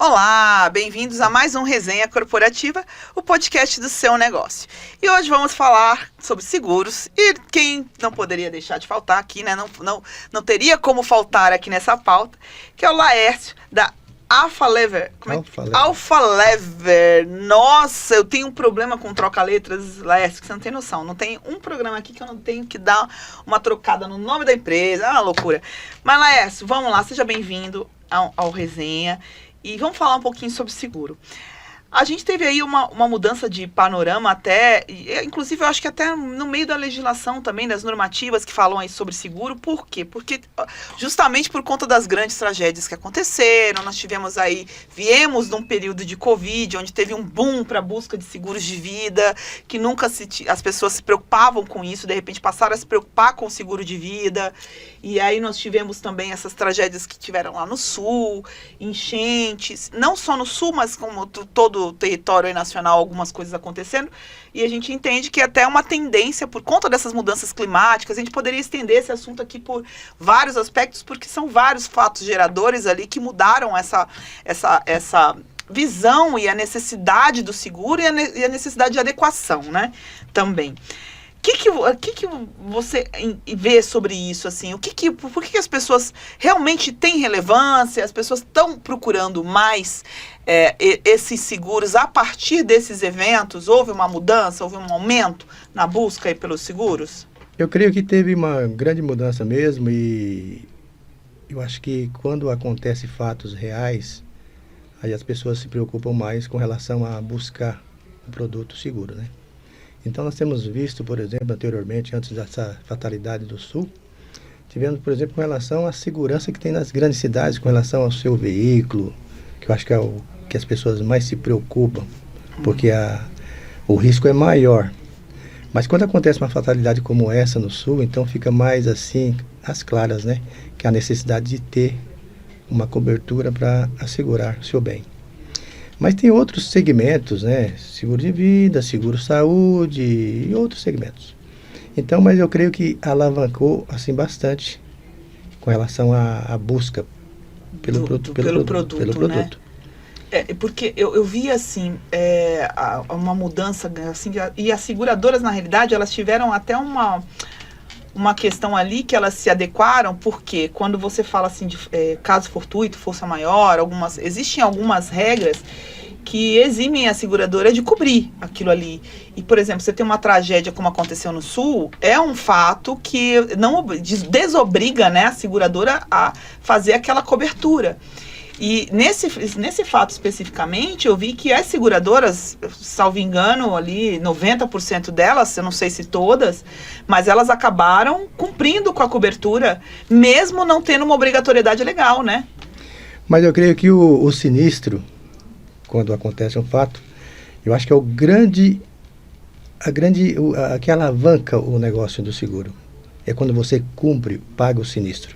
Olá, bem-vindos a mais um Resenha Corporativa, o podcast do seu negócio. E hoje vamos falar sobre seguros e quem não poderia deixar de faltar aqui, né? Não teria como faltar aqui nessa pauta, que é o Laércio da Alfa Lever. Alfa Lever. Nossa, eu tenho um problema com troca-letras, Laércio, que você não tem noção. Não tem um programa aqui que eu não tenho que dar uma trocada no nome da empresa. É uma loucura. Mas, Laércio, vamos lá, seja bem-vindo ao Resenha. E vamos falar um pouquinho sobre seguro. A gente teve aí uma mudança de panorama até, inclusive eu acho que até no meio da legislação também, das normativas que falam aí sobre seguro. Por quê? Porque justamente por conta das grandes tragédias que aconteceram, nós viemos de um período de Covid, onde teve um boom para a busca de seguros de vida, que nunca as pessoas se preocupavam com isso, de repente passaram a se preocupar com o seguro de vida. E aí nós tivemos também essas tragédias que tiveram lá no Sul, enchentes, não só no Sul, mas como todo o território nacional, algumas coisas acontecendo. E a gente entende que até uma tendência, por conta dessas mudanças climáticas, a gente poderia estender esse assunto aqui por vários aspectos, porque são vários fatos geradores ali que mudaram essa visão e a necessidade do seguro e a necessidade de adequação, né, também. O que você vê sobre isso, assim? Por que as pessoas realmente têm relevância? As pessoas estão procurando mais esses seguros a partir desses eventos? Houve uma mudança, houve um aumento na busca aí pelos seguros? Eu creio que teve uma grande mudança mesmo, e eu acho que quando acontecem fatos reais, aí as pessoas se preocupam mais com relação a buscar um produto seguro, né? Então, nós temos visto, por exemplo, anteriormente, antes dessa fatalidade do Sul, tivemos, por exemplo, com relação à segurança que tem nas grandes cidades, com relação ao seu veículo, que eu acho que é o que as pessoas mais se preocupam, porque o risco é maior. Mas quando acontece uma fatalidade como essa no Sul, então fica mais assim, às claras, né? Que a necessidade de ter uma cobertura para assegurar o seu bem. Mas tem outros segmentos, né? Seguro de vida, seguro saúde e outros segmentos. Então, mas eu creio que alavancou assim bastante com relação à busca pelo produto. Né? Porque eu vi assim uma mudança assim, e as seguradoras na realidade elas tiveram até uma questão ali que elas se adequaram, porque quando você fala assim de caso fortuito, força maior, existem algumas regras que eximem a seguradora de cobrir aquilo ali. E, por exemplo, você tem uma tragédia como aconteceu no Sul, é um fato que não desobriga, né, a seguradora a fazer aquela cobertura. E nesse fato especificamente, eu vi que as seguradoras, salvo engano, ali 90% delas, eu não sei se todas, mas elas acabaram cumprindo com a cobertura, mesmo não tendo uma obrigatoriedade legal, né? Mas eu creio que o sinistro, quando acontece um fato, eu acho que é que alavanca o negócio do seguro. É quando você cumpre, paga o sinistro.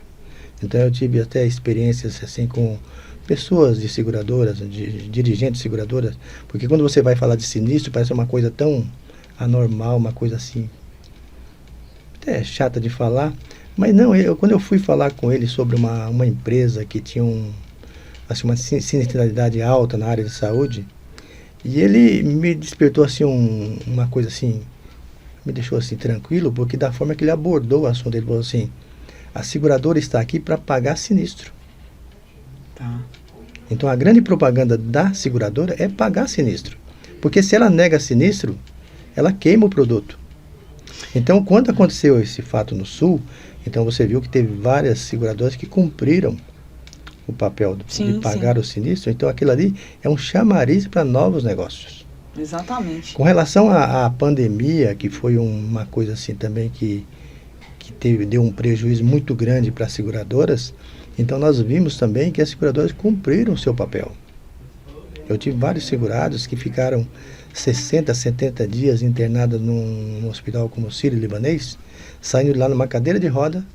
Então eu tive até experiências assim com pessoas de seguradoras, de dirigentes de seguradoras, porque quando você vai falar de sinistro, parece uma coisa tão anormal, uma coisa assim, até chata de falar, mas não, quando eu fui falar com ele sobre uma empresa que tinha uma sinistralidade alta na área de saúde, e ele me despertou assim uma coisa assim, me deixou assim tranquilo, porque da forma que ele abordou o assunto, ele falou assim: a seguradora está aqui para pagar sinistro. Tá. Então a grande propaganda da seguradora é pagar sinistro. Porque se ela nega sinistro, ela queima o produto. Então quando aconteceu esse fato no Sul, então você viu que teve várias seguradoras que cumpriram o papel de pagar o sinistro. Então aquilo ali é um chamariz para novos negócios. Exatamente. Com relação à pandemia, que foi uma coisa assim também que deu um prejuízo muito grande para as seguradoras, então nós vimos também que as seguradoras cumpriram o seu papel. Eu tive vários segurados que ficaram 60, 70 dias internados num hospital como o Sírio-Libanês, saindo de lá numa cadeira de roda,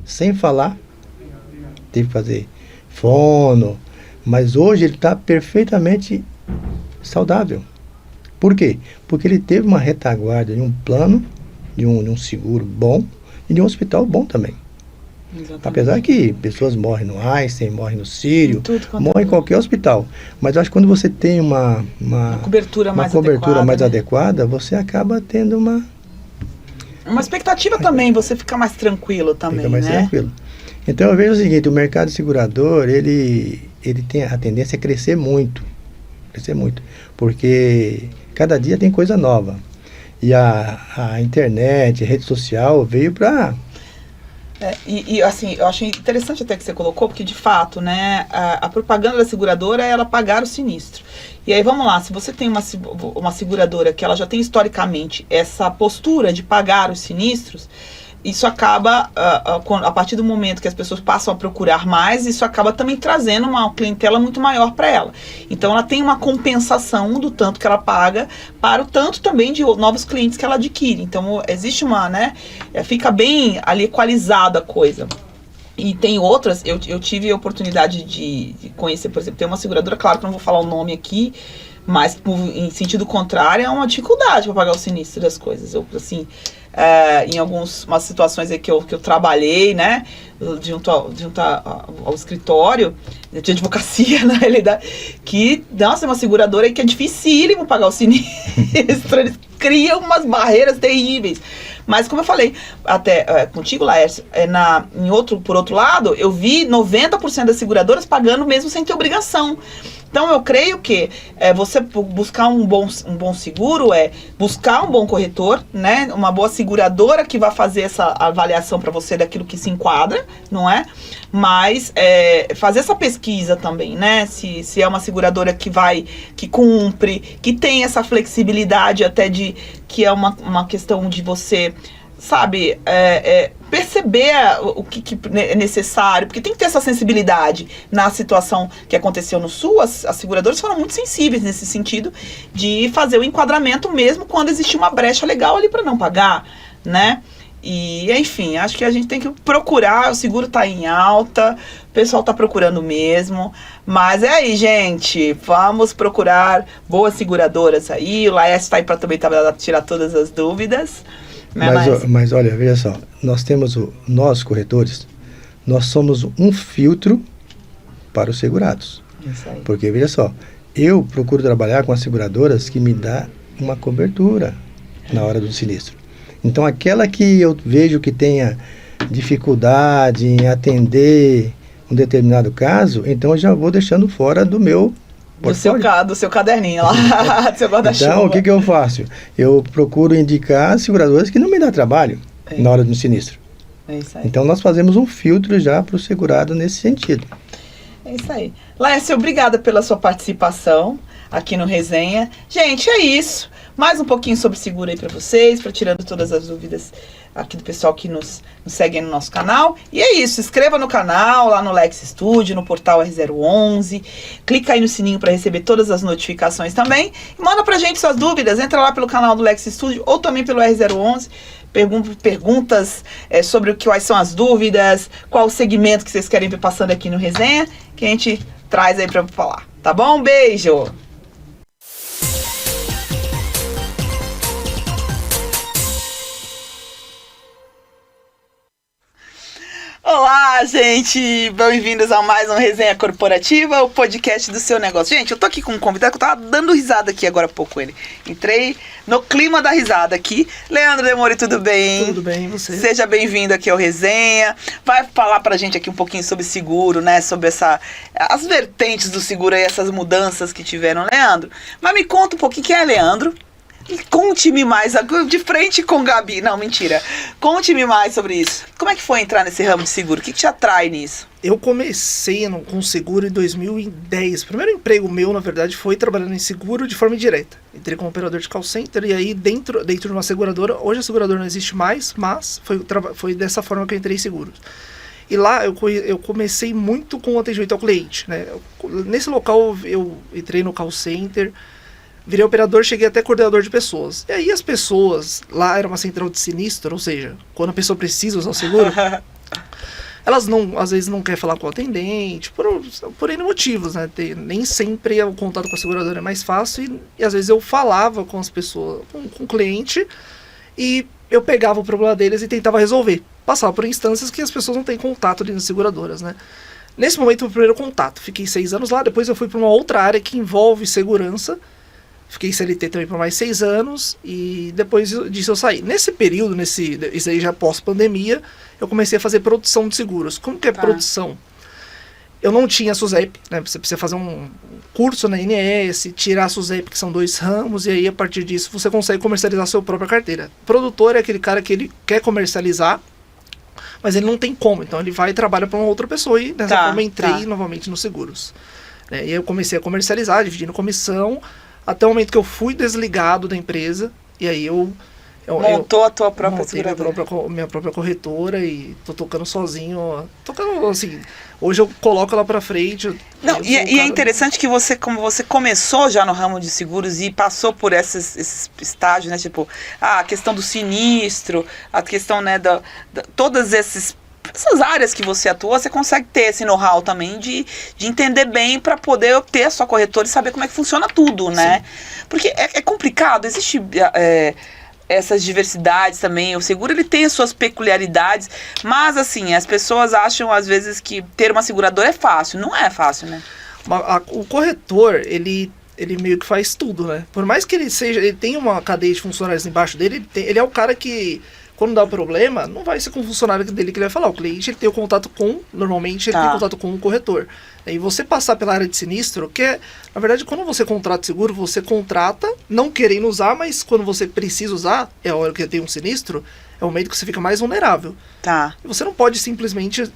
sem falar, teve que fazer fono, mas hoje ele está perfeitamente saudável. Por quê? Porque ele teve uma retaguarda de um plano, de um seguro bom e de um hospital bom também. Exatamente. Apesar que pessoas morrem no Einstein, morrem no Sírio, morrem em é. qualquer hospital. Mas eu acho que quando você tem uma cobertura mais adequada, você acaba tendo uma expectativa também, você fica mais tranquilo também, fica mais né? tranquilo. Então eu vejo o seguinte, o mercado segurador, ele tem a tendência a crescer muito, porque cada dia tem coisa nova. E a internet, a rede social veio para... assim, eu achei interessante até que você colocou, porque de fato, né, a propaganda da seguradora é ela pagar o sinistro. E aí vamos lá, se você tem uma seguradora que ela já tem historicamente essa postura de pagar os sinistros, isso acaba, a partir do momento que as pessoas passam a procurar mais, isso acaba também trazendo uma clientela muito maior para ela. Então ela tem uma compensação do tanto que ela paga para o tanto também de novos clientes que ela adquire. Então existe fica bem ali equalizada a coisa. E tem outras, eu tive a oportunidade de conhecer, por exemplo, tem uma seguradora, claro que eu não vou falar o nome aqui, mas em sentido contrário é uma dificuldade para pagar o sinistro das coisas. Eu, assim, em algumas situações aí que eu trabalhei, né, junto ao escritório de advocacia, na realidade, que, nossa, é uma seguradora aí que é dificílimo pagar o sinistro, eles criam umas barreiras terríveis. Mas como eu falei até contigo, Laércio, por outro lado, eu vi 90% das seguradoras pagando mesmo sem ter obrigação. Então eu creio que você buscar um bom seguro buscar um bom corretor, né? Uma boa seguradora que vai fazer essa avaliação para você daquilo que se enquadra, não é? Mas fazer essa pesquisa também, né? Se é uma seguradora que cumpre, que tem essa flexibilidade até que é uma questão de você, sabe, perceber o que é necessário, porque tem que ter essa sensibilidade na situação que aconteceu no Sul. As seguradoras foram muito sensíveis nesse sentido de fazer o enquadramento mesmo quando existia uma brecha legal ali para não pagar, né? E, enfim, acho que a gente tem que procurar, o seguro está em alta, o pessoal está procurando mesmo, mas é aí, gente, vamos procurar boas seguradoras aí, o Laércio está aí para também tirar todas as dúvidas. Mas olha, veja só, nós corretores, nós somos um filtro para os segurados. Isso aí. Porque, veja só, eu procuro trabalhar com as seguradoras que me dá uma cobertura na hora do sinistro. Então, aquela que eu vejo que tenha dificuldade em atender um determinado caso, então eu já vou deixando fora do meu portfólio. Do seu caderninho lá, do seu guarda-chuva. Então, o que eu faço? Eu procuro indicar seguradoras que não me dão trabalho na hora do sinistro. É isso aí. Então, nós fazemos um filtro já para o segurado nesse sentido. É isso aí. Laércio, obrigada pela sua participação aqui no Resenha. Gente, é isso. Mais um pouquinho sobre seguro aí para vocês, para tirando todas as dúvidas aqui do pessoal que nos segue no nosso canal. E é isso, se inscreva no canal, lá no Lex Studio, no portal R011. Clica aí no sininho para receber todas as notificações também. E manda pra gente suas dúvidas, entra lá pelo canal do Lex Studio ou também pelo R011. Perguntas sobre quais são as dúvidas, qual o segmento que vocês querem ver passando aqui no Resenha, que a gente traz aí para falar. Tá bom? Um beijo! Olá, gente! Bem-vindos a mais um Resenha Corporativa, o podcast do seu negócio. Gente, eu tô aqui com um convidado que eu tava dando risada aqui agora há pouco ele. Entrei no clima da risada aqui. Leandro Demori, tudo bem? Tudo bem, e você? Seja bem-vindo aqui ao Resenha. Vai falar pra gente aqui um pouquinho sobre seguro, né? Sobre as vertentes do seguro e essas mudanças que tiveram, Leandro. Mas me conta um pouquinho quem é Leandro. E conte-me mais, de frente com Gabi. Não, mentira. Conte-me mais sobre isso. Como é que foi entrar nesse ramo de seguro? O que te atrai nisso? Eu comecei com seguro em 2010. O primeiro emprego meu, na verdade, foi trabalhando em seguro de forma indireta. Entrei como operador de call center e aí dentro de uma seguradora, hoje a seguradora não existe mais, mas foi dessa forma que eu entrei em seguros. E lá eu comecei muito com o atendimento ao cliente, né? Nesse local eu entrei no call center, virei operador, cheguei até coordenador de pessoas. E aí as pessoas, lá era uma central de sinistro, ou seja, quando a pessoa precisa usar o seguro, elas às vezes não querem falar com o atendente, por N motivos, né? Nem sempre o contato com a seguradora é mais fácil e às vezes eu falava com as pessoas, com o cliente, e eu pegava o problema deles e tentava resolver. Passava por instâncias que as pessoas não têm contato ali nas seguradoras, né? Nesse momento, o primeiro contato. Fiquei 6 anos lá, depois eu fui para uma outra área que envolve segurança. Fiquei CLT também por mais 6 anos e depois disso eu saí. Nesse período, isso aí já pós-pandemia, eu comecei a fazer produção de seguros. Como que é produção? Eu não tinha SUSEP, né? Você precisa fazer um curso na INS, tirar a SUSEP, que são 2 ramos, e aí a partir disso você consegue comercializar a sua própria carteira. Produtor é aquele cara que ele quer comercializar, mas ele não tem como, então ele vai e trabalha para uma outra pessoa, e dessa forma entrei novamente nos seguros. E aí eu comecei a comercializar, dividindo comissão, até o momento que eu fui desligado da empresa, e aí eu montou a tua própria seguradora. Minha própria corretora e tô tocando sozinho. Tocando assim, hoje eu coloco ela pra frente. Não, e é interessante que como você começou já no ramo de seguros e passou por esses estágios, né? Tipo, a questão do sinistro, a questão, né, todas essas áreas que você atua, você consegue ter esse know-how também de entender bem para poder ter a sua corretora e saber como é que funciona tudo, né? Sim. Porque é complicado, existe essas diversidades também. O seguro, ele tem as suas peculiaridades, mas assim, as pessoas acham às vezes que ter uma seguradora é fácil. Não é fácil, né? O corretor, ele meio que faz tudo, né? Por mais que ele tenha uma cadeia de funcionários embaixo dele, ele é o cara que, quando dá problema, não vai ser com o funcionário dele que ele vai falar. O cliente, ele tem o contato normalmente ele tem contato com o corretor. E você passar pela área de sinistro, que é, na verdade, quando você contrata seguro, você contrata, não querendo usar, mas quando você precisa usar, é a hora que tem um sinistro, é o momento que você fica mais vulnerável. E você não pode simplesmente,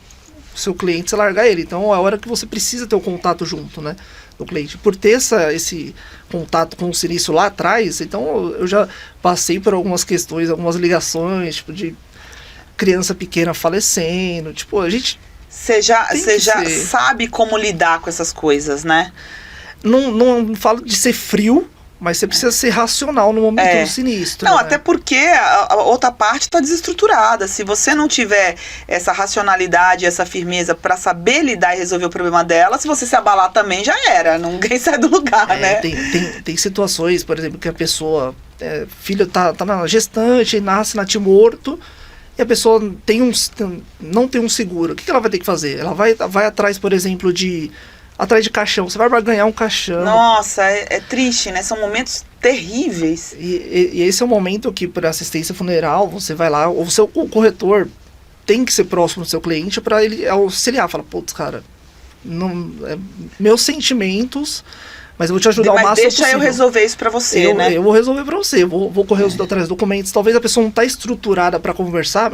seu cliente, você largar ele. Então, é a hora que você precisa ter o contato junto, né, do cliente. Por ter esse contato com o sinistro lá atrás, então eu já passei por algumas questões, algumas ligações, tipo, de criança pequena falecendo, tipo, a gente... Você já sabe como lidar com essas coisas, né? Não falo de ser frio, mas você precisa ser racional no momento do sinistro. Não, né? até porque a outra parte está desestruturada. Se você não tiver essa racionalidade, essa firmeza para saber lidar e resolver o problema dela, se você se abalar também, já era. Ninguém sai do lugar, né? Tem situações, por exemplo, que a pessoa, filho tá na gestante, nasce natimorto, e a pessoa não tem um seguro. O que ela vai ter que fazer? Ela vai atrás, por exemplo, atrás de caixão. Você vai ganhar um caixão. Nossa, é triste, né? São momentos terríveis. E esse é o momento que, por assistência funeral, você vai lá, o corretor tem que ser próximo do seu cliente para ele auxiliar. Fala, putz, cara, meus sentimentos... Mas eu vou te ajudar o máximo possível. Deixa eu resolver isso pra você, né? Eu vou resolver pra você. Vou correr atrás dos documentos. Talvez a pessoa não tá estruturada pra conversar.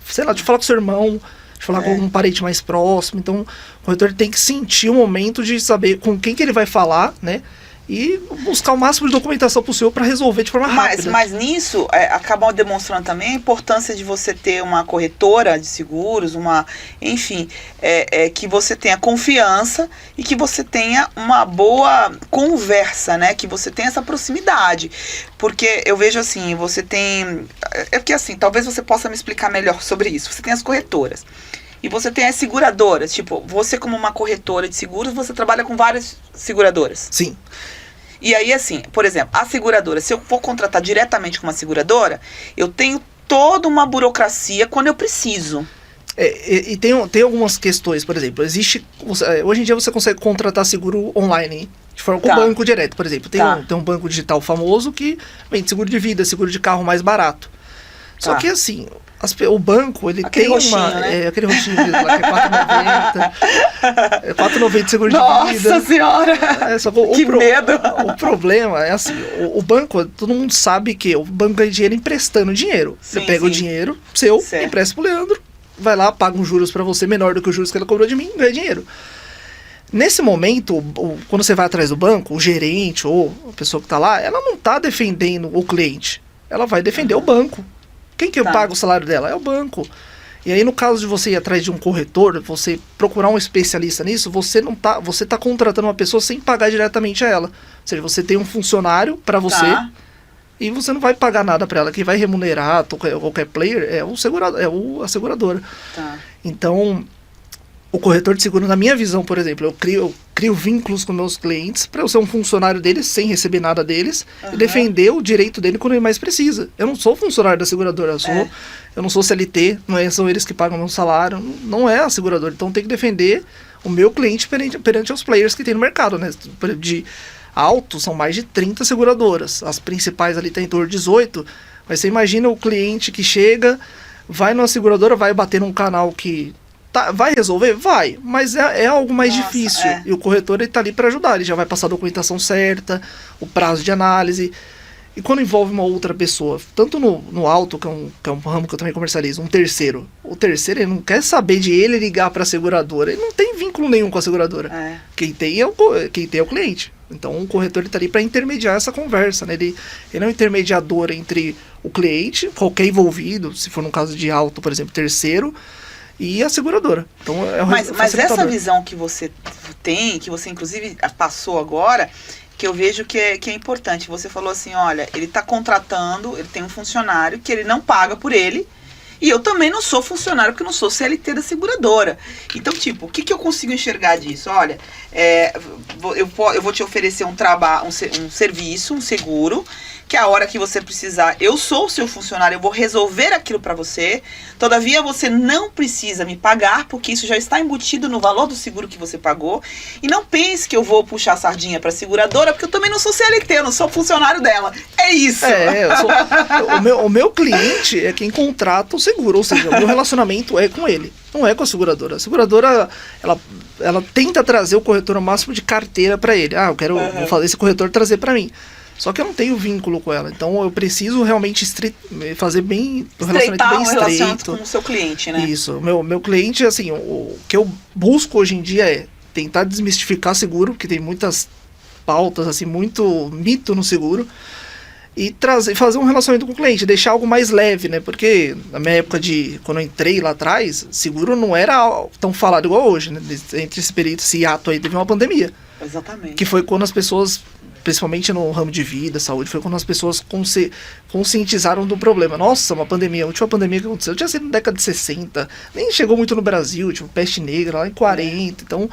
Sei lá, deixa eu falar com seu irmão. Deixa eu falar com um parente mais próximo. Então, o corretor tem que sentir o momento de saber com quem que ele vai falar, né? E buscar o máximo de documentação possível para resolver de forma rápida. Mas nisso, acabam demonstrando também a importância de você ter uma corretora de seguros, enfim, que você tenha confiança e que você tenha uma boa conversa, né? Que você tenha essa proximidade. Porque eu vejo assim, você tem... porque assim, talvez você possa me explicar melhor sobre isso. Você tem as corretoras. E você tem as seguradoras, tipo, você como uma corretora de seguros, você trabalha com várias seguradoras. Sim. E aí, assim, por exemplo, a seguradora, se eu for contratar diretamente com uma seguradora, eu tenho toda uma burocracia quando eu preciso. E tem algumas questões, por exemplo, hoje em dia você consegue contratar seguro online, hein? De forma com banco direto, por exemplo. Tem um banco digital famoso que vende seguro de vida, seguro de carro mais barato. Só que assim... O banco, ele aquele tem roxinho, né? Aquele roxinho lá, que é R$4,90. R$4,90 seguro de vida. Nossa Senhora! Que medo! O problema é assim, o banco, todo mundo sabe que o banco ganha dinheiro emprestando dinheiro. Você pega o dinheiro seu, empresta pro Leandro, vai lá, paga uns juros pra você menor do que os juros que ele cobrou de mim, ganha dinheiro. Nesse momento, quando você vai atrás do banco, o gerente ou a pessoa que tá lá, ela não tá defendendo o cliente. Ela vai defender o banco. Quem que paga o salário dela? É o banco. E aí, no caso de você ir atrás de um corretor, você procurar um especialista nisso, você tá contratando uma pessoa sem pagar diretamente a ela. Ou seja, você tem um funcionário para você e você não vai pagar nada para ela. Quem vai remunerar qualquer player é a seguradora. Então, o corretor de seguro, na minha visão, por exemplo, eu crio vínculos com meus clientes para eu ser um funcionário deles, sem receber nada deles, e defender o direito dele quando ele mais precisa. Eu não sou funcionário da seguradora, eu não sou CLT, são eles que pagam meu salário, não é a seguradora. Então tem que defender o meu cliente perante os players que tem no mercado, né? De alto, são mais de 30 seguradoras. As principais ali tem em torno de 18, mas você imagina o cliente que chega, vai numa seguradora, vai bater num canal que... vai resolver? Vai, mas é algo mais difícil. E o corretor está ali para ajudar, ele já vai passar a documentação certa, o prazo de análise. E quando envolve uma outra pessoa, tanto no auto, que é um ramo que eu também comercializo, o terceiro ele não quer saber de ele ligar para a seguradora, ele não tem vínculo nenhum com a seguradora. Quem tem é o cliente. Então o corretor está ali para intermediar essa conversa, né? Ele é um intermediador entre o cliente, qualquer envolvido, se for no caso de auto, por exemplo, terceiro, e a seguradora. Então, mas essa visão que você tem, que você inclusive passou agora, que eu vejo que é importante. Você falou assim, olha, ele está contratando, ele tem um funcionário que ele não paga por ele, e eu também não sou funcionário, porque eu não sou CLT da seguradora. Então, tipo, o que eu consigo enxergar disso? Olha, eu vou te oferecer um trabalho, um serviço, um seguro, que a hora que você precisar, eu sou o seu funcionário, eu vou resolver aquilo para você. Todavia, você não precisa me pagar, porque isso já está embutido no valor do seguro que você pagou. E não pense que eu vou puxar a sardinha para a seguradora, porque eu também não sou CLT, eu não sou funcionário dela. É isso. O meu cliente é quem contrata o seguro, ou seja, o meu relacionamento é com ele, não é com a seguradora. A seguradora, ela tenta trazer o corretor o máximo de carteira para ele. Vou fazer esse corretor trazer para mim. Só que eu não tenho vínculo com ela. Então eu preciso realmente fazer bem o relacionamento bem estreito com o seu cliente, né? Isso. Meu cliente, assim, o que eu busco hoje em dia é tentar desmistificar seguro, porque tem muitas pautas, assim, muito mito no seguro, e fazer um relacionamento com o cliente, deixar algo mais leve, né? Porque na minha época quando eu entrei lá atrás, seguro não era tão falado igual hoje, né? Entre esse período, esse hiato aí, teve uma pandemia. Exatamente. Que foi quando as pessoas, principalmente no ramo de vida, saúde, foi quando as pessoas conscientizaram do problema. Nossa, uma pandemia, a última pandemia que aconteceu tinha sido na década de 60, nem chegou muito no Brasil, tipo, peste negra lá em 40, então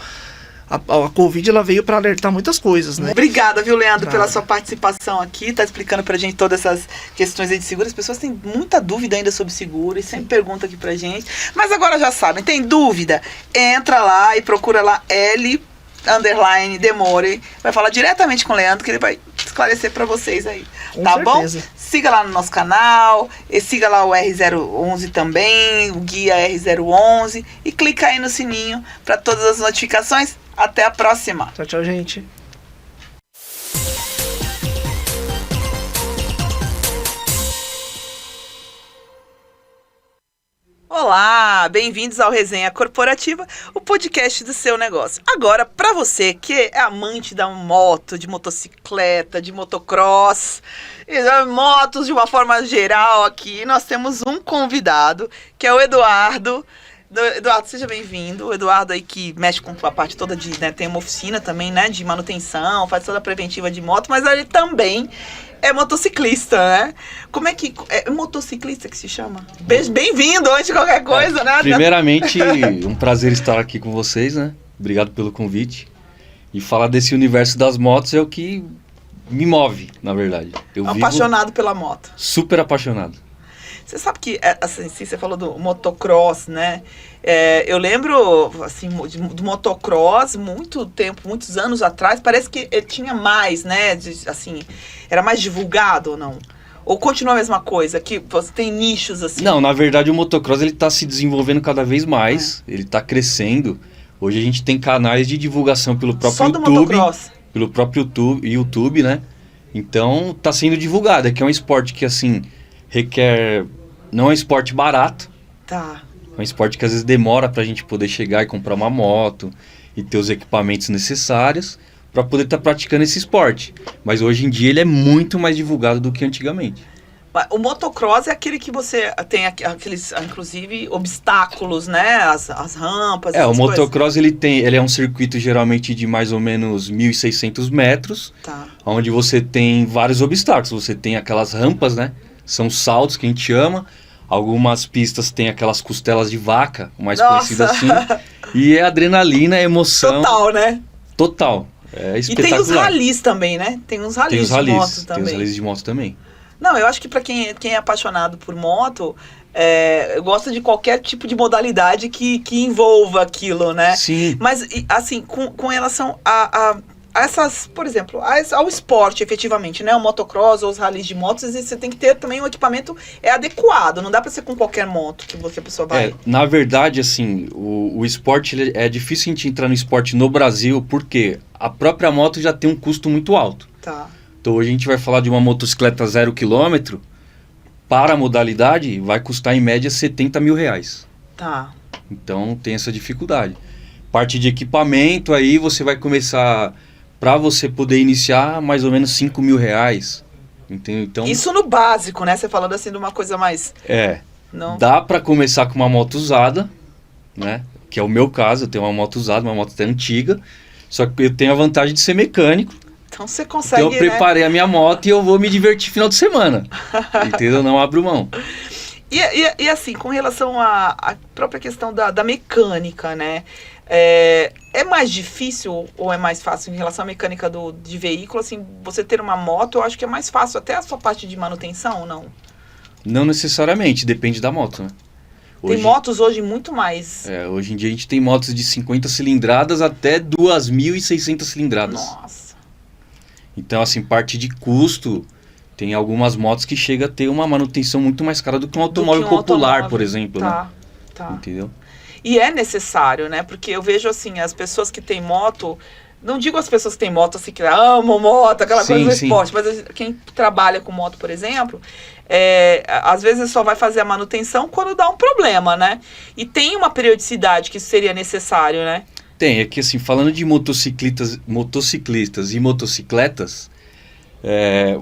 a Covid ela veio para alertar muitas coisas, né? Obrigada, viu, Leandro, pela sua participação aqui, tá explicando pra gente todas essas questões aí de seguro. As pessoas têm muita dúvida ainda sobre seguro e sempre perguntam aqui pra gente, mas agora já sabem, tem dúvida? Entra lá e procura lá L_Demore, vai falar diretamente com o Leandro, que ele vai esclarecer para vocês aí, tá bom? Siga lá no nosso canal, e siga lá o R011 também, o guia R011, e clica aí no sininho para todas as notificações. Até a próxima. Tchau, tchau, gente. Olá, bem-vindos ao Resenha Corporativa, o podcast do seu negócio. Agora, para você que é amante da moto, de motocicleta, de motocross, motos de uma forma geral aqui, nós temos um convidado, que é o Eduardo. Eduardo, seja bem-vindo. O Eduardo aí que mexe com a parte toda de, né, tem uma oficina também, né, de manutenção, faz toda a preventiva de moto, mas ele também é motociclista, né? Como é que... É motociclista que se chama? Bem-vindo antes de qualquer coisa, né? Primeiramente, um prazer estar aqui com vocês, né? Obrigado pelo convite. E falar desse universo das motos é o que me move, na verdade. Eu apaixonado pela moto. Super apaixonado. Você sabe que, assim, você falou do motocross, né? Eu lembro, assim, do motocross, muitos anos atrás, parece que ele tinha mais, né? Assim, era mais divulgado ou não? Ou continua a mesma coisa? Que você tem nichos, assim? Não, na verdade o motocross ele está se desenvolvendo cada vez mais, ele está crescendo. Hoje a gente tem canais de divulgação pelo próprio Só YouTube. Do motocross? Pelo próprio YouTube, né? Então, está sendo divulgado. É que é um esporte que, assim, requer... Não é um esporte barato. Tá. É um esporte que às vezes demora pra gente poder chegar e comprar uma moto e ter os equipamentos necessários para poder estar praticando esse esporte. Mas hoje em dia ele é muito mais divulgado do que antigamente. O motocross é aquele que você tem aqueles, inclusive, obstáculos, né? As rampas, o motocross ele é um circuito geralmente de mais ou menos 1.600 metros. Tá. Onde você tem vários obstáculos. Você tem aquelas rampas, né? São saltos que a gente chama. Algumas pistas têm aquelas costelas de vaca, o mais conhecido assim. E é adrenalina, é emoção. Total, né? Total. É E espetacular. tem os ralis também, né? Tem uns ralis de moto Tem também. os ralis de moto também. Não, eu acho que para quem é apaixonado por moto, gosta de qualquer tipo de modalidade que envolva aquilo, né? Sim. Mas, assim, com relação a essas, por exemplo, ao esporte, efetivamente, né? O motocross ou os ralis de motos, você tem que ter também um equipamento adequado. Não dá para ser com qualquer moto que a pessoa vai. Na verdade, assim, o esporte, é difícil a gente entrar no esporte no Brasil, porque a própria moto já tem um custo muito alto. Tá. Então hoje a gente vai falar de uma motocicleta 0 km, para a modalidade vai custar em média R$70 mil. Tá. Então tem essa dificuldade. Parte de equipamento, aí você vai começar, para você poder iniciar, mais ou menos R$5 mil. Entendeu? Então, Isso no básico, né? Você falando assim de uma coisa mais... Não. dá para começar com uma moto usada, né? Que é o meu caso, eu tenho uma moto usada, uma moto até antiga, só que eu tenho a vantagem de ser mecânico. Então você consegue, Então eu preparei a minha moto e eu vou me divertir final de semana. Entendeu? Não abro mão. E assim, com relação à própria questão da mecânica, né? É mais difícil ou é mais fácil em relação à mecânica de veículo? Assim, você ter uma moto, eu acho que é mais fácil até a sua parte de manutenção, ou não? Não necessariamente, depende da moto, né? Tem motos hoje muito mais... Hoje em dia a gente tem motos de 50 cilindradas até 2.600 cilindradas. Nossa. Então, assim, parte de custo, tem algumas motos que chega a ter uma manutenção muito mais cara do que um automóvel popular, por exemplo, né? Tá. Entendeu? E é necessário, né? Porque eu vejo, assim, as pessoas que têm moto... Não digo as pessoas que têm moto, assim, que amam moto, aquela coisa do esporte. Mas quem trabalha com moto, por exemplo, às vezes só vai fazer a manutenção quando dá um problema, né? E tem uma periodicidade que isso seria necessário, né? Tem, é que assim, falando de motociclistas e motocicletas,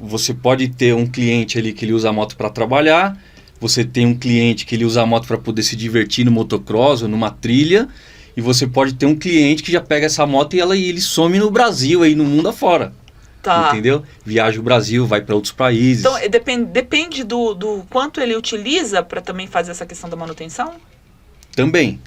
você pode ter um cliente ali que ele usa a moto para trabalhar, você tem um cliente que ele usa a moto para poder se divertir no motocross ou numa trilha, e você pode ter um cliente que já pega essa moto e ele some no Brasil, aí no mundo afora. Tá. Entendeu? Viaja o Brasil, vai para outros países. Então, depende do quanto ele utiliza para também fazer essa questão da manutenção? Também.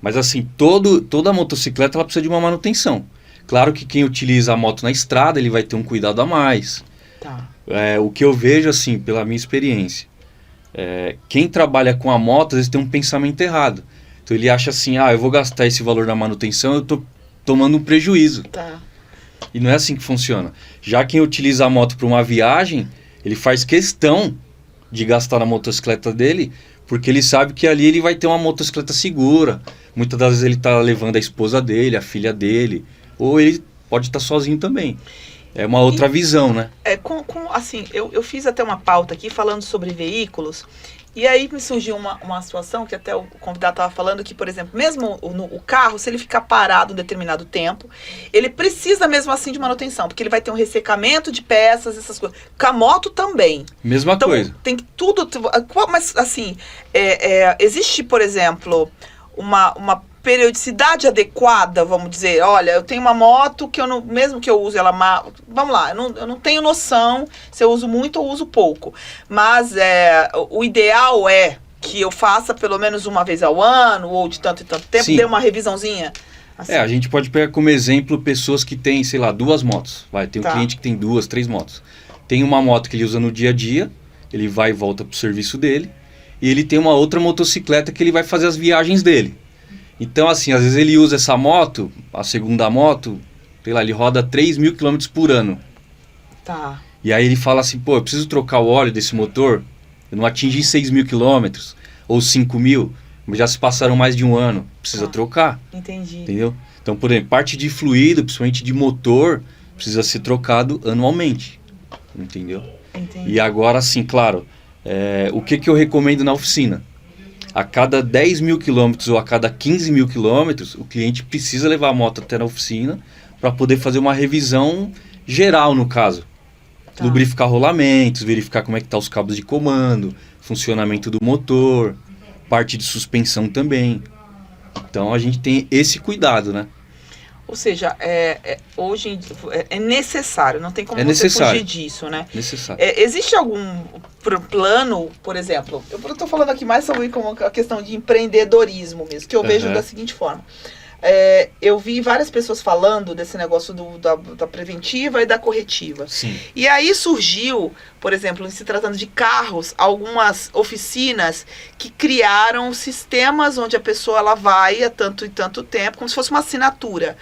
Mas assim, toda motocicleta ela precisa de uma manutenção. Claro que quem utiliza a moto na estrada, ele vai ter um cuidado a mais. Tá. O que eu vejo, assim, pela minha experiência, quem trabalha com a moto, às vezes tem um pensamento errado. Então ele acha assim, eu vou gastar esse valor na manutenção, eu tô tomando um prejuízo. Tá. E não é assim que funciona. Já quem utiliza a moto para uma viagem, ele faz questão de gastar na motocicleta dele, porque ele sabe que ali ele vai ter uma motocicleta segura. Muitas das vezes ele está levando a esposa dele, a filha dele, ou ele pode estar sozinho também. É uma outra visão, né? Assim, eu fiz até uma pauta aqui falando sobre veículos, e aí me surgiu uma situação que até o convidado estava falando que, por exemplo, mesmo o carro, se ele ficar parado um determinado tempo, ele precisa mesmo assim de manutenção, porque ele vai ter um ressecamento de peças, essas coisas. Com a moto também. Mesma coisa. Tem tudo... Mas, assim, existe, por exemplo, uma periodicidade adequada, vamos dizer, olha, eu tenho uma moto que mesmo que eu use ela, vamos lá, eu não tenho noção se eu uso muito ou uso pouco, mas o ideal é que eu faça pelo menos uma vez ao ano, ou de tanto e tanto tempo, Sim. dê uma revisãozinha. Assim. A gente pode pegar como exemplo pessoas que têm, sei lá, 2 motos. Tem um cliente que tem 2, 3 motos. Tem uma moto que ele usa no dia a dia, ele vai e volta pro serviço dele, e ele tem uma outra motocicleta que ele vai fazer as viagens dele. Então, assim, às vezes ele usa essa moto, a segunda moto, sei lá, ele roda 3.000 km por ano. Tá. E aí ele fala assim, eu preciso trocar o óleo desse motor, eu não atingi 6.000 km, ou 5.000, mas já se passaram mais de um ano, precisa trocar. Entendi. Entendeu? Então, por exemplo, parte de fluido, principalmente de motor, precisa ser trocado anualmente. Entendeu? Entendi. E agora, assim, claro, o que eu recomendo na oficina? A cada 10.000 quilômetros ou a cada 15.000 quilômetros, o cliente precisa levar a moto até na oficina para poder fazer uma revisão geral, no caso. Tá. Lubrificar rolamentos, verificar como é que tá os cabos de comando, funcionamento do motor, parte de suspensão também. Então a gente tem esse cuidado, né? Ou seja, hoje é necessário, não tem como É você necessário. fugir disso, né? Necessário. Existe algum plano, por exemplo, eu estou falando aqui mais sobre como a questão de empreendedorismo mesmo, que eu vejo da seguinte forma. Eu vi várias pessoas falando desse negócio da preventiva e da corretiva. Sim. E aí surgiu, por exemplo, em se tratando de carros, algumas oficinas que criaram sistemas onde a pessoa ela vai a tanto e tanto tempo, como se fosse uma assinatura.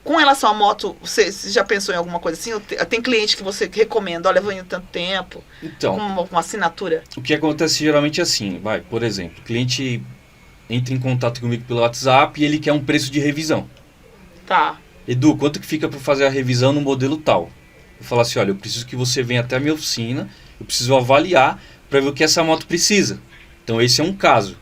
Com relação à moto, você já pensou em alguma coisa assim? Tem cliente que você recomenda, olha, eu vou em tanto tempo, Então, com uma assinatura? o que acontece geralmente é assim, por exemplo, o cliente entra em contato comigo pelo WhatsApp e ele quer um preço de revisão. Tá. Edu, quanto que fica para fazer a revisão no modelo tal? Eu falo assim, olha, eu preciso que você venha até a minha oficina, eu preciso avaliar para ver o que essa moto precisa. Então esse é um caso.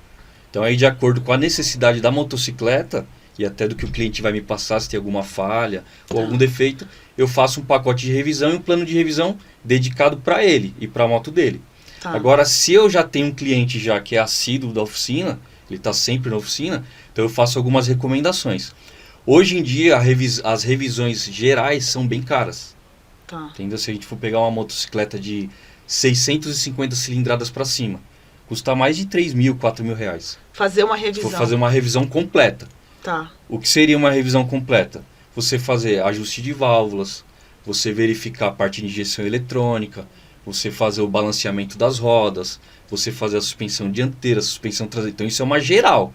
Então aí de acordo com a necessidade da motocicleta e até do que o cliente vai me passar, se tem alguma falha ou algum defeito, eu faço um pacote de revisão e um plano de revisão dedicado para ele e para a moto dele. Tá. Agora, se eu já tenho um cliente já que é assíduo da oficina, ele está sempre na oficina, então eu faço algumas recomendações. Hoje em dia, as revisões gerais são bem caras. Tá. Entendeu? Se a gente for pegar uma motocicleta de 650 cilindradas para cima, custa mais de 3 mil, 4 mil reais. Fazer uma Se revisão. for fazer uma revisão completa. Tá. O que seria uma revisão completa? Você fazer ajuste de válvulas, você verificar a parte de injeção eletrônica, você fazer o balanceamento das rodas, você fazer a suspensão dianteira, a suspensão traseira. Então isso é uma geral.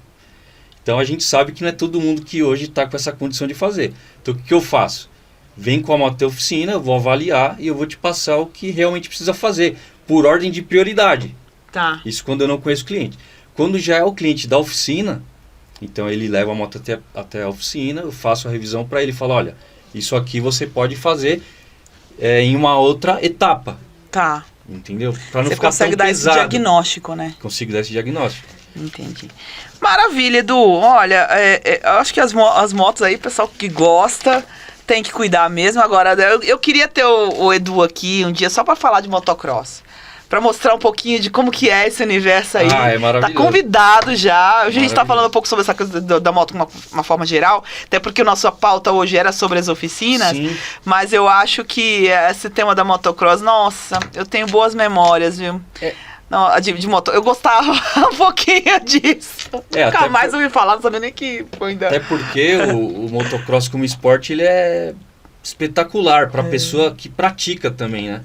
Então a gente sabe que não é todo mundo que hoje está com essa condição de fazer. Então o que eu faço? Vem com a moto até a oficina, eu vou avaliar e eu vou te passar o que realmente precisa fazer, por ordem de prioridade. Tá. Isso quando eu não conheço o cliente. Quando já é o cliente da oficina, então ele leva a moto até a oficina, eu faço a revisão para ele e falo, olha, isso aqui você pode fazer em uma outra etapa. Tá. Entendeu? Para não Você ficar consegue tão dar esse pesado. diagnóstico, né? Consigo dar esse diagnóstico. Entendi. Maravilha, Edu. Olha, eu acho que as motos aí, o pessoal que gosta tem que cuidar mesmo. Agora, eu queria ter o Edu aqui um dia só para falar de motocross. Para mostrar um pouquinho de como que é esse universo aí. Ah, é maravilhoso. Tá convidado já. Hoje a gente tá Maravilhoso. falando um pouco sobre essa coisa da moto de uma forma geral, até porque a nossa pauta hoje era sobre as oficinas, Sim. mas eu acho que esse tema da motocross, nossa, eu tenho boas memórias, viu? Não, de moto. Eu gostava um pouquinho disso. Nunca até mais ouvi falar, não sabia nem que foi ainda. Até porque o motocross como esporte, ele é espetacular para a pessoa que pratica também, né?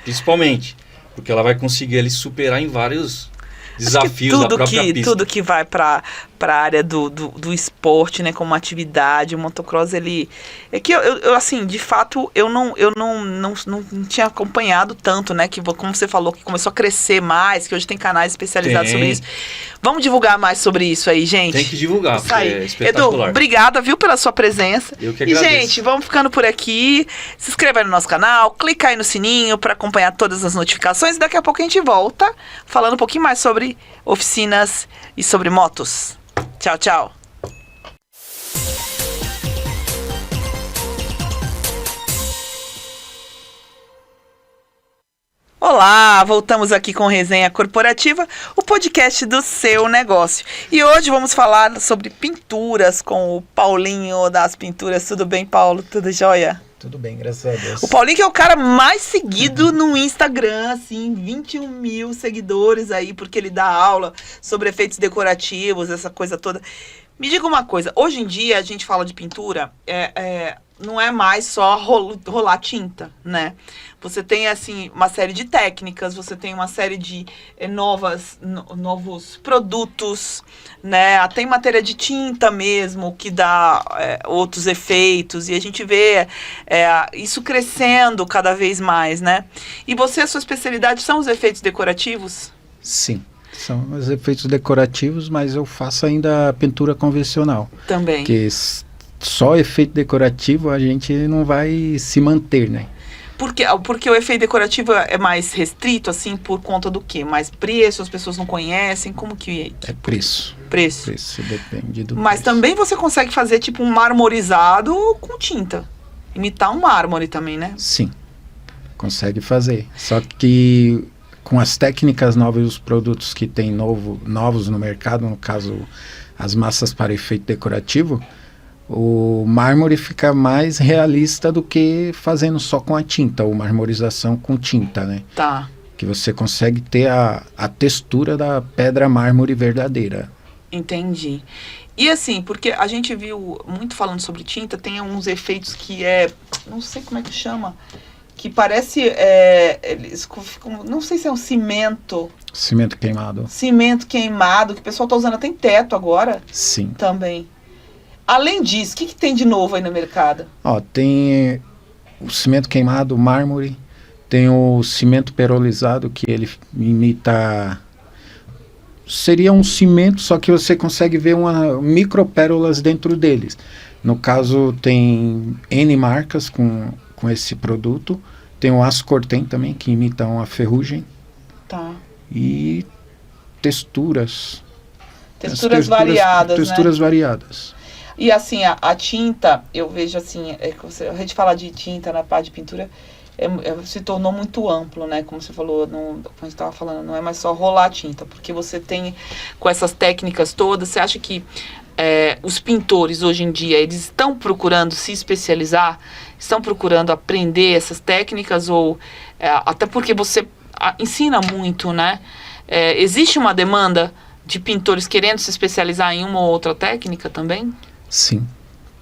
Principalmente. Porque ela vai conseguir ali superar em vários desafios da própria pista. Tudo que vai para a área do esporte, né, como atividade, o motocross, ele... É que eu assim, de fato, eu não tinha acompanhado tanto, né, que como você falou, que começou a crescer mais, que hoje tem canais especializados sobre isso. Vamos divulgar mais sobre isso aí, gente? Tem que divulgar, Isso porque aí. é espetacular. Edu, obrigada, viu, pela sua presença. Eu que E, agradeço. gente, vamos ficando por aqui. Se inscreva aí no nosso canal, clica aí no sininho para acompanhar todas as notificações. E daqui a pouco a gente volta falando um pouquinho mais sobre oficinas e sobre motos. Tchau, tchau. Olá, voltamos aqui com Resenha Corporativa, o podcast do seu negócio. E hoje vamos falar sobre pinturas com o Paulinho das Pinturas. Tudo bem, Paulo? Tudo jóia? Tudo bem, graças a Deus. O Paulinho que é o cara mais seguido no Instagram, assim, 21 mil seguidores aí, porque ele dá aula sobre efeitos decorativos, essa coisa toda. Me diga uma coisa, hoje em dia a gente fala de pintura, não é mais só rolar tinta, né? Você tem, assim, uma série de técnicas, você tem uma série de novos produtos, né? Tem matéria de tinta mesmo, que dá outros efeitos, e a gente vê isso crescendo cada vez mais, né? E a sua especialidade são os efeitos decorativos? Sim, são os efeitos decorativos, mas eu faço ainda a pintura convencional. Também. Porque só efeito decorativo a gente não vai se manter, né? Porque o efeito decorativo é mais restrito, assim, por conta do quê? Mais preço, as pessoas não conhecem, como que é? É preço. Preço. Preço depende do Mas preço. também você consegue fazer, tipo, um marmorizado com tinta. Imitar um mármore também, né? Sim, consegue fazer. Só que com as técnicas novas e os produtos que tem novos no mercado, no caso as massas para efeito decorativo, o mármore fica mais realista do que fazendo só com a tinta, ou marmorização com tinta, né? Tá. Que você consegue ter a textura da pedra mármore verdadeira. Entendi. E assim, porque a gente viu muito falando sobre tinta, tem uns efeitos que não sei como é que chama, que parece, eles ficam, não sei se é um cimento. Cimento queimado. Cimento queimado, que o pessoal tá usando até em teto agora. Sim. Também. Além disso, o que tem de novo aí no mercado? Ó, tem o cimento queimado, o mármore, tem o cimento perolizado, que ele imita... Seria um cimento, só que você consegue ver micropérolas dentro deles. No caso, tem N marcas com esse produto. Tem o Ascortem também, que imita uma ferrugem. Tá. E texturas. Texturas variadas, Texturas né? variadas. E assim, a tinta, eu vejo assim, a gente fala de tinta na parte de pintura, se tornou muito amplo, né? Como você falou, como a gente estava falando, não é mais só rolar tinta, porque você tem, com essas técnicas todas, você acha que os pintores hoje em dia, eles estão procurando se especializar, estão procurando aprender essas técnicas, ou até porque você ensina muito, né? Existe uma demanda de pintores querendo se especializar em uma ou outra técnica também? Sim,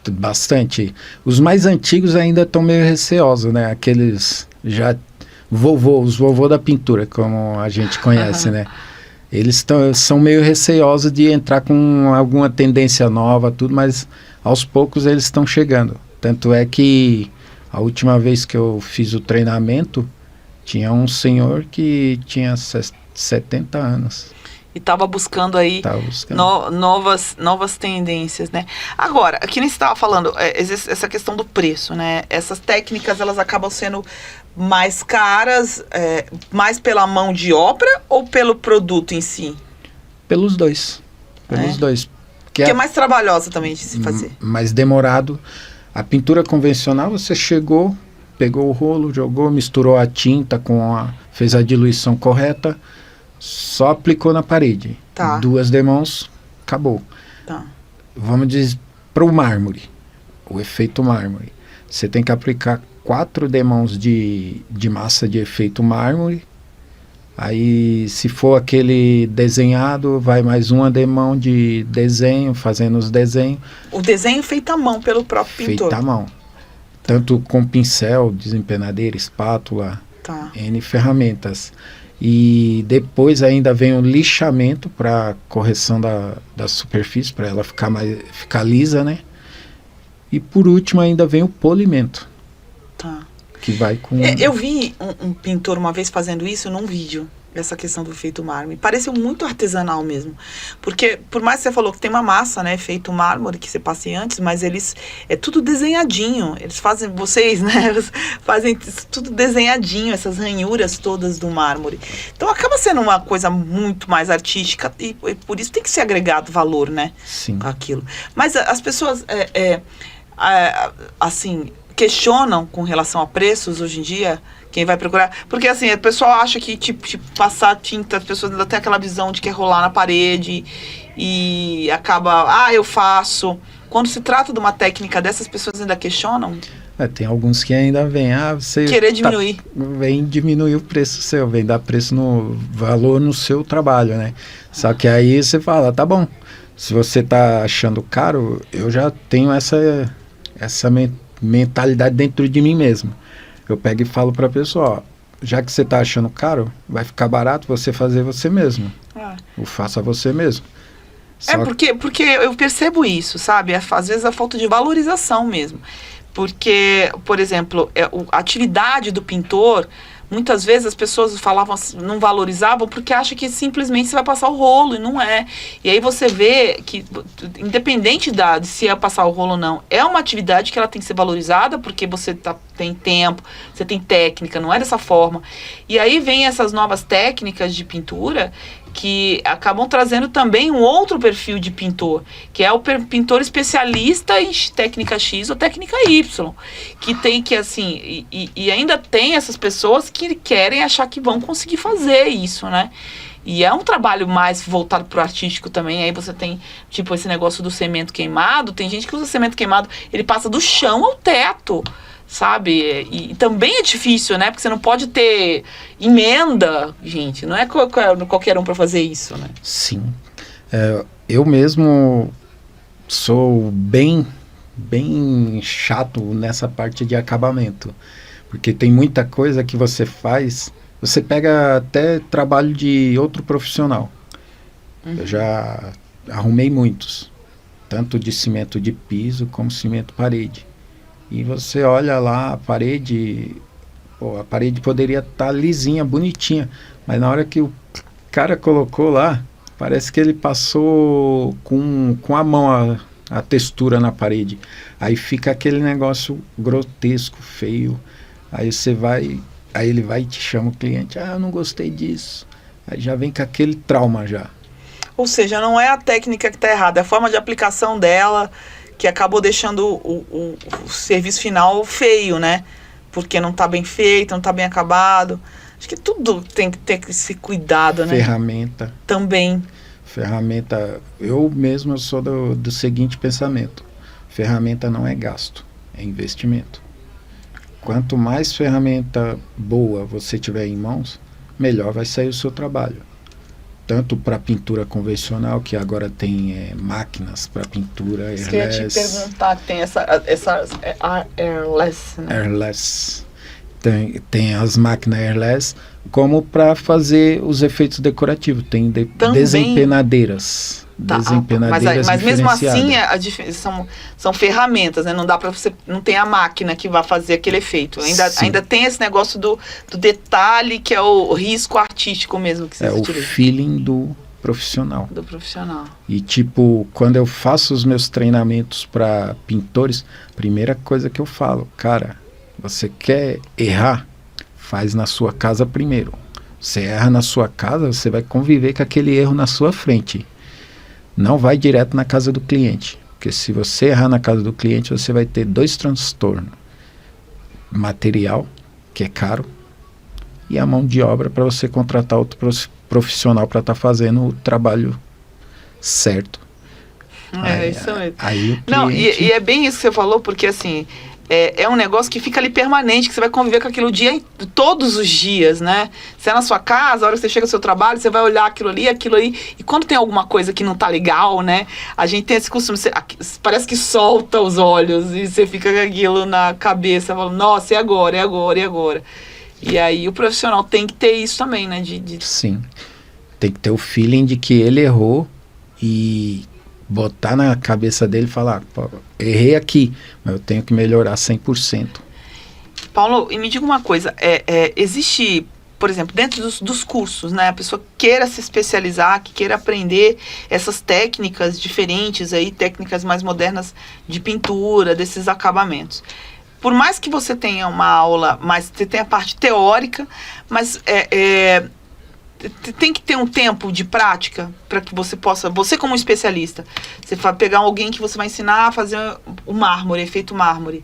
bastante. Os mais antigos ainda estão meio receosos, né? Aqueles os vovô da pintura, como a gente conhece, né? Eles são meio receosos de entrar com alguma tendência nova, tudo, mas aos poucos eles estão chegando. Tanto é que a última vez que eu fiz o treinamento, tinha um senhor que tinha 70 anos. E estava buscando aí novas tendências, né? Agora, aqui nem você estava falando, essa questão do preço, né? Essas técnicas, elas acabam sendo mais caras, mais pela mão de obra ou pelo produto em si? Pelos dois. Pelos dois. Porque é mais trabalhosa também de se fazer. Mais demorado. A pintura convencional, você chegou, pegou o rolo, jogou, misturou a tinta fez a diluição correta, só aplicou na parede. Tá. 2 demãos, acabou. Tá. Vamos dizer, para o mármore, o efeito mármore. Você tem que aplicar 4 demãos de massa de efeito mármore. Aí, se for aquele desenhado, vai mais uma demão de desenho, fazendo os desenhos. O desenho feito à mão pelo próprio pintor. Feito à mão. Tanto com pincel, desempenadeira, espátula, Tá. N ferramentas. E depois ainda vem o lixamento para correção da superfície, para ela ficar lisa, né? E por último ainda vem o polimento. Tá. Que vai com... Eu vi um pintor uma vez fazendo isso num vídeo, essa questão do feito mármore. Pareceu muito artesanal mesmo. Porque, por mais que você falou que tem uma massa, né, feito mármore, que você passe antes, mas é tudo desenhadinho. Eles fazem, vocês, né, fazem tudo desenhadinho, essas ranhuras todas do mármore. Então acaba sendo uma coisa muito mais artística e por isso tem que ser agregado valor, né? Sim. Aquilo. Mas as pessoas, assim, questionam com relação a preços hoje em dia, quem vai procurar, porque assim, o pessoal acha que tipo passar tinta, as pessoas ainda têm aquela visão de que é rolar na parede e acaba, eu faço. Quando se trata de uma técnica dessas, pessoas ainda questionam? Tem alguns que ainda vêm, você... Querer diminuir. Vem diminuir o preço seu, vem dar preço no valor no seu trabalho, né? Só que aí você fala, tá bom, se você tá achando caro, eu já tenho essa mentalidade dentro de mim mesmo. Eu pego e falo para a pessoa, ó, já que você está achando caro, vai ficar barato você fazer você mesmo. Ou faça você mesmo. Porque eu percebo isso, sabe? Às vezes a falta de valorização mesmo. Porque, por exemplo, a atividade do pintor, muitas vezes as pessoas falavam, não valorizavam porque acham que simplesmente você vai passar o rolo, e não é. E aí você vê que, independente de se é passar o rolo ou não, é uma atividade que ela tem que ser valorizada, porque você tem tempo, você tem técnica, não é dessa forma. E aí vem essas novas técnicas de pintura que acabam trazendo também um outro perfil de pintor, que é o pintor especialista em técnica X ou técnica Y, que tem que, assim, e ainda tem essas pessoas que querem achar que vão conseguir fazer isso, né? E é um trabalho mais voltado pro artístico também. Aí você tem, tipo, esse negócio do cimento queimado. Tem gente que usa cimento queimado, ele passa do chão ao teto, sabe? E também é difícil, né? Porque você não pode ter emenda, gente. Não é qualquer um para fazer isso, né? Sim. Eu mesmo sou bem chato nessa parte de acabamento. Porque tem muita coisa que você faz, você pega até trabalho de outro profissional. Eu já arrumei muitos, tanto de cimento de piso como cimento parede. E você olha lá a parede poderia estar lisinha, bonitinha, mas na hora que o cara colocou lá, parece que ele passou com a mão a textura na parede. Aí fica aquele negócio grotesco, feio. Aí ele vai e te chama o cliente, eu não gostei disso. Aí já vem com aquele trauma já. Ou seja, não é a técnica que está errada, é a forma de aplicação dela que acabou deixando o serviço final feio, né? Porque não está bem feito, não está bem acabado. Acho que tudo tem que ter esse cuidado, né? Ferramenta. Também. Ferramenta, eu mesmo sou do seguinte pensamento: ferramenta não é gasto, é investimento. Quanto mais ferramenta boa você tiver em mãos, melhor vai sair o seu trabalho. Tanto para pintura convencional, que agora tem máquinas para pintura airless. Eu ia te perguntar, que tem essa airless, né? Airless. Tem as máquinas airless, como para fazer os efeitos decorativos. Tem desempenadeiras. Desempenadeiras mas mesmo assim, diferenciadas. são ferramentas, né? Não dá para você, não tem a máquina que vai fazer aquele efeito. Ainda tem esse negócio do detalhe, que é o risco artístico mesmo que você utiliza. O feeling do profissional. Do profissional. E tipo, quando eu faço os meus treinamentos para pintores, primeira coisa que eu falo, cara, você quer errar? Faz na sua casa primeiro. Você erra na sua casa, você vai conviver com aquele erro na sua frente. Não vai direto na casa do cliente. Porque se você errar na casa do cliente, você vai ter 2 transtornos. Material, que é caro, e a mão de obra para você contratar outro profissional para estar fazendo o trabalho certo. Isso mesmo. Aí o cliente... Não, e é bem isso que você falou, porque assim... É um negócio que fica ali permanente, que você vai conviver com aquilo todos os dias, né? Você é na sua casa, a hora que você chega ao seu trabalho, você vai olhar aquilo ali, e quando tem alguma coisa que não tá legal, né? A gente tem esse costume, parece que solta os olhos, e você fica com aquilo na cabeça, falando, nossa, e agora, e agora, e agora? E aí o profissional tem que ter isso também, né? Sim, tem que ter o feeling de que ele errou e... botar na cabeça dele e falar, pô, errei aqui, mas eu tenho que melhorar 100%. Paulo, e me diga uma coisa, existe, por exemplo, dentro dos cursos, né, a pessoa queira se especializar, que queira aprender essas técnicas diferentes, aí, técnicas mais modernas de pintura, desses acabamentos. Por mais que você tenha uma aula, mas você tem a parte teórica, mas tem que ter um tempo de prática para que você possa, você como especialista, você vai pegar alguém que você vai ensinar a fazer o mármore, efeito mármore.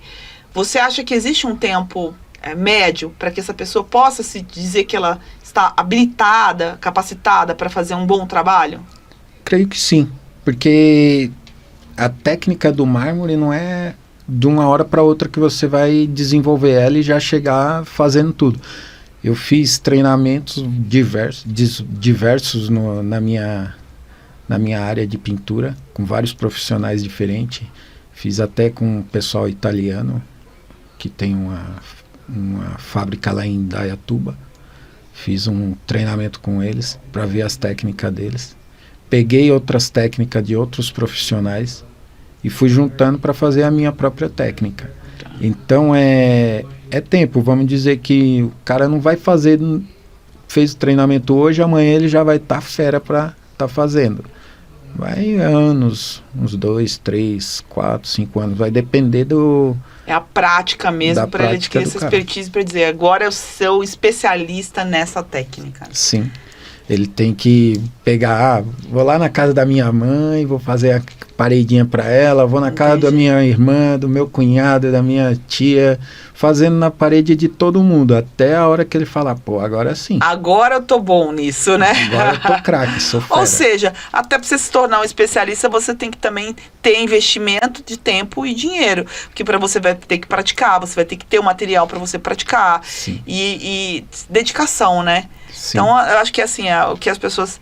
Você acha que existe um tempo médio para que essa pessoa possa se dizer que ela está habilitada, capacitada para fazer um bom trabalho? Creio que sim, porque a técnica do mármore não é de uma hora para outra que você vai desenvolver ela e já chegar fazendo tudo. Eu fiz treinamentos diversos na minha área de pintura, com vários profissionais diferentes. Fiz até com um pessoal italiano, que tem uma fábrica lá em Indaiatuba. Fiz um treinamento com eles, para ver as técnicas deles. Peguei outras técnicas de outros profissionais e fui juntando para fazer a minha própria técnica. Então é tempo, vamos dizer que o cara não vai fez o treinamento hoje, amanhã ele já vai estar fera para estar fazendo. Vai anos, uns 2, 3, 4, 5 anos, vai depender do... É a prática mesmo, para ele ter essa expertise para dizer, agora eu sou especialista nessa técnica. Sim, Ele tem que pegar, vou lá na casa da minha mãe, vou fazer a paredinha para ela, vou na casa da minha irmã, do meu cunhado, da minha tia, fazendo na parede de todo mundo, até a hora que ele falar, pô, agora sim. Agora eu tô bom nisso, né? Agora eu tô craque, sou fera. Ou seja, até para você se tornar um especialista, você tem que também ter investimento de tempo e dinheiro, porque para você vai ter que praticar, você vai ter que ter o material para você praticar e dedicação, né? Sim. Então, eu acho que assim, o que as pessoas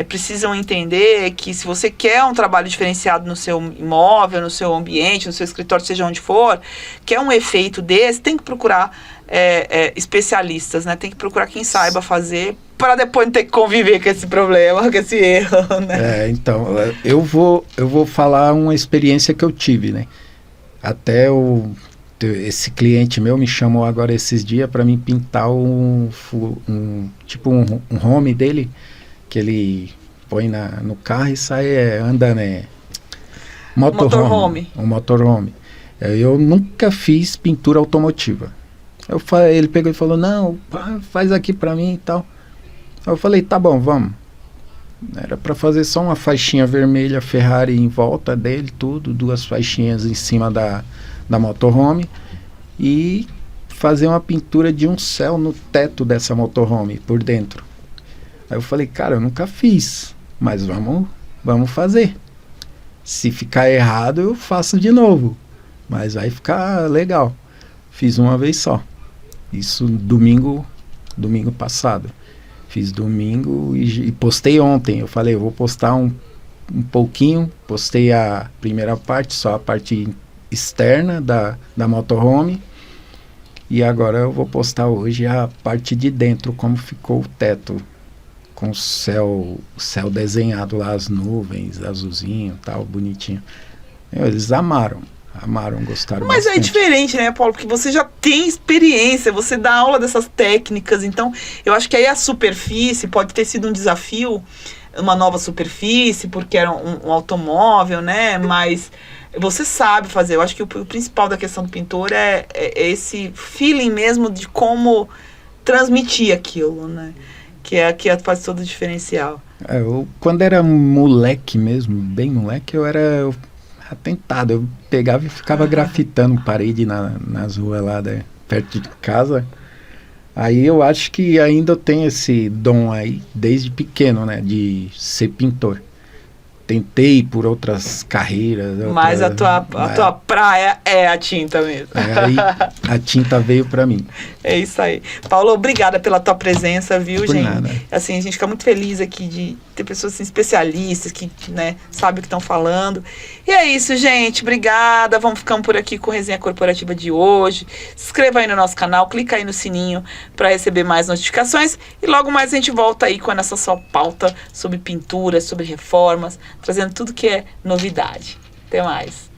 precisam entender é que se você quer um trabalho diferenciado no seu imóvel, no seu ambiente, no seu escritório, seja onde for, quer um efeito desse, tem que procurar especialistas, né? Tem que procurar quem saiba fazer para depois não ter que conviver com esse problema, com esse erro, né? Então, eu vou falar uma experiência que eu tive, né? Até esse cliente meu me chamou agora esses dias para mim pintar um home dele, que ele põe no carro e sai, anda, né? Motorhome. Um motorhome. Eu nunca fiz pintura automotiva. Ele pegou e falou, não, faz aqui para mim e tal. Eu falei, tá bom, vamos. Era para fazer só uma faixinha vermelha Ferrari em volta dele, tudo, 2 faixinhas em cima da motorhome e fazer uma pintura de um céu no teto dessa motorhome por dentro. Aí eu falei, cara, eu nunca fiz, mas vamos fazer. Se ficar errado, eu faço de novo, mas vai ficar legal. Fiz uma vez só. Isso domingo passado. Fiz domingo e postei ontem. Eu falei, eu vou postar um pouquinho. Postei a primeira parte, só a parte externa da motorhome. E agora eu vou postar hoje a parte de dentro, como ficou o teto. Com o céu desenhado lá, as nuvens, azulzinho, tal, bonitinho. Eles amaram, gostaram Mas bastante. é diferente, né, Paulo? Porque você já tem experiência, você dá aula dessas técnicas, então eu acho que aí a superfície pode ter sido um desafio, uma nova superfície, porque era um automóvel, né, mas você sabe fazer. Eu acho que o principal da questão do pintor é esse feeling mesmo de como transmitir aquilo, né, que faz todo o diferencial. Eu, quando era moleque mesmo, bem moleque, eu era atentado. Eu pegava e ficava grafitando parede nas ruas lá perto de casa. Aí eu acho que ainda eu tenho esse dom aí, desde pequeno, né, de ser pintor. Tentei por outras carreiras. Mas a tua praia é a tinta mesmo. Aí a tinta veio pra mim. É isso aí. Paulo, obrigada pela tua presença, viu, Por gente? nada. Assim, a gente fica muito feliz aqui de ter pessoas assim, especialistas que, né, sabem o que estão falando. E é isso, gente. Obrigada. Vamos ficando por aqui com a resenha corporativa de hoje. Se inscreva aí no nosso canal, clica aí no sininho para receber mais notificações. E logo mais a gente volta aí com a nossa só pauta sobre pintura, sobre reformas, trazendo tudo que é novidade. Até mais.